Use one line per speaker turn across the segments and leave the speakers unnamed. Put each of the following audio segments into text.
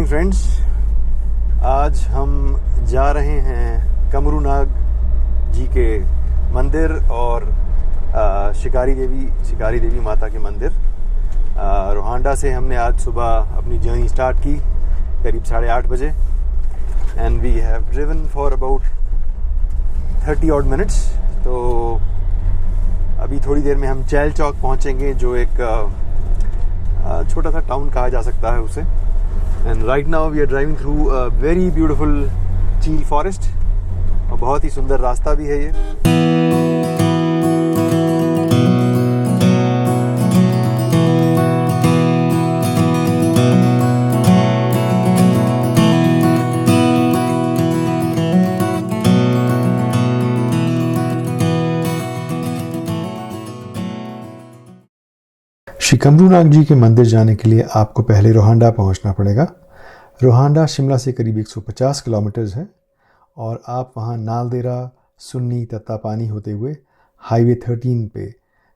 Morning friends, आज हम जा रहे हैं कमरूनाग जी के मंदिर और शिकारी देवी माता के मंदिर। रोहांडा से हमने आज सुबह अपनी जर्नी स्टार्ट की करीब 8:30 बजे and we have driven for about 30 odd minutes. तो अभी थोड़ी देर में हम चैल चौक पहुंचेंगे, जो एक छोटा सा टाउन कहा जा सकता है उसे। And right now we are driving through a very beautiful chir forest और बहुत ही सुंदर रास्ता भी है ये। श्री कमरूनाग जी के मंदिर जाने के लिए आपको पहले रोहांडा पहुंचना पड़ेगा। रोहांडा शिमला से करीब 150 किलोमीटर्स है और आप वहां नालदेरा, सुन्नी, तत्तापानी होते हुए हाईवे 13 पे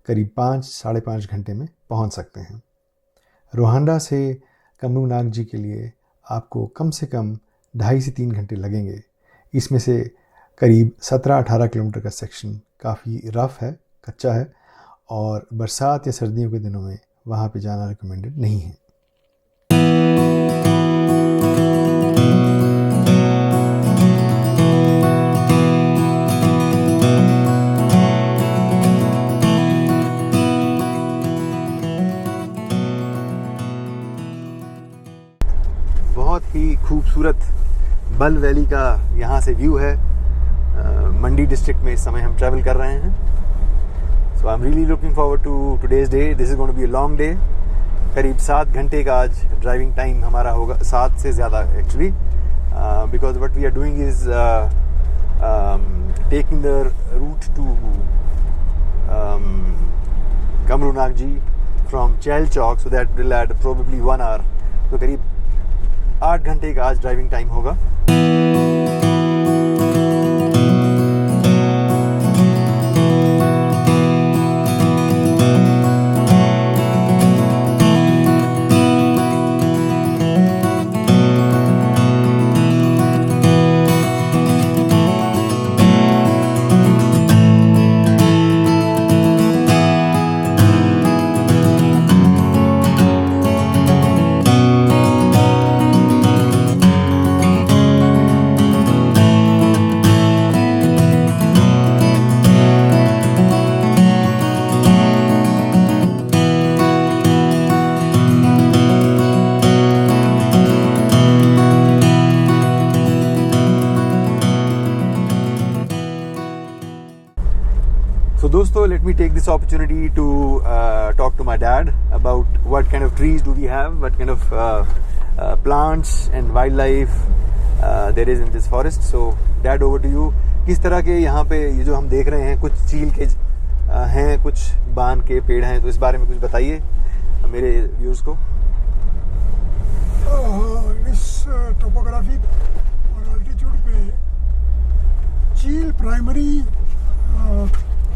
करीब 5-साढ़े 5 घंटे में पहुंच सकते हैं। रोहांडा से कमरूनाग जी के लिए आपको कम से कम 2.5 से 3 घंटे लगेंगे। इसमें से करीब 17-18 किलोमीटर का सेक्शन काफ़ी रफ़ है, कच्चा है और बरसात या सर्दियों के दिनों में वहाँ पे जाना रिकमेंडेड नहीं है। बहुत ही खूबसूरत बल वैली का यहाँ से व्यू है। मंडी डिस्ट्रिक्ट में इस समय हम ट्रैवल कर रहे हैं। So I'm really looking forward to today's day. This is going to be a long day. करीब 7 घंटे का आज ड्राइविंग टाइम हमारा होगा, 7 से ज़्यादा actually, because what we are doing is taking the route to Kamrunag ji from Chel Chowk, so that will add probably 1 hour. तो करीब 8 घंटे का आज ड्राइविंग टाइम होगा। So दोस्तों, let me take this opportunity to talk to my dad about what kind of trees do we have, what kind of plants and wildlife there is in this forest. So dad, over to you. किस तरह के यहाँ पे ये जो हम देख रहे हैं, कुछ चील के हैं, कुछ बान के पेड़ हैं, तो इस बारे में कुछ बताइए मेरे व्यूअर्स को।
इस टोपोग्राफी और अल्टीट्यूड पे चील प्राइमरी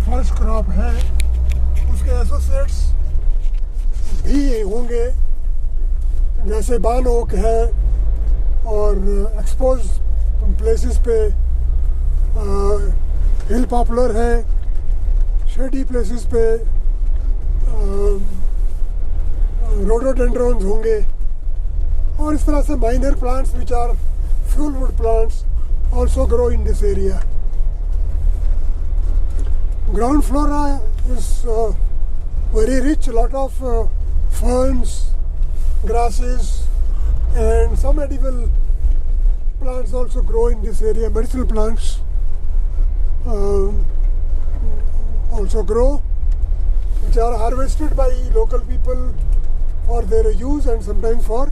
फॉरेस्ट क्रॉप है, उसके एसोसिएट्स भी होंगे जैसे बान ओक है और एक्सपोज प्लेसेस पे हिल पॉपुलर है, शेडी प्लेसेस पे रोडोडेंड्रॉन्स होंगे और इस तरह से minor plants which are fuel wood plants also grow in this area. Ground flora is very rich, a lot of ferns, grasses and some edible plants also grow in this area. Medicinal plants also grow, which are harvested by local people for their use and sometimes for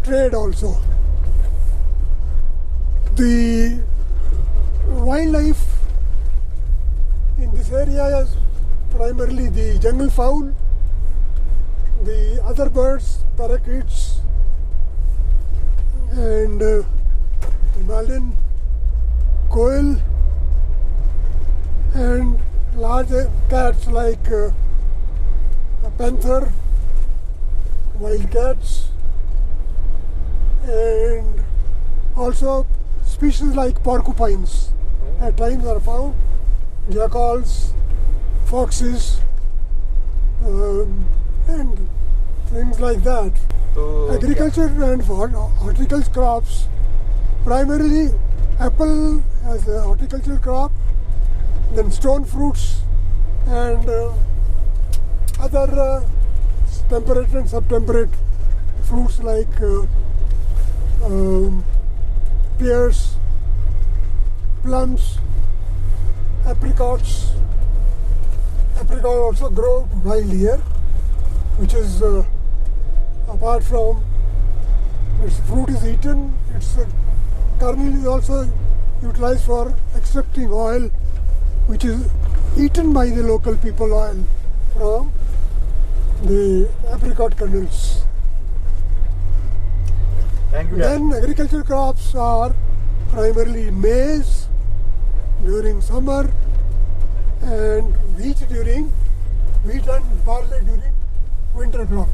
trade also. The wildlife in this area is primarily the jungle fowl, the other birds, parakeets and Himalayan quail and large cats like panther, wild cats and also species like porcupines at times are found, jackals, foxes, and things like that.
So
Agriculture and horticulture crops, primarily apple as a horticultural crop, then stone fruits and other temperate and subtemperate fruits like pears, plums, apricots. Apricot also grow wild here, which is apart from its fruit is eaten, its kernel is also utilized for extracting oil, which is eaten by the local people, oil from the apricot kernels.
thank you, Dad.
Then agricultural crops are primarily maize during summer and wheat and barley during winter crop.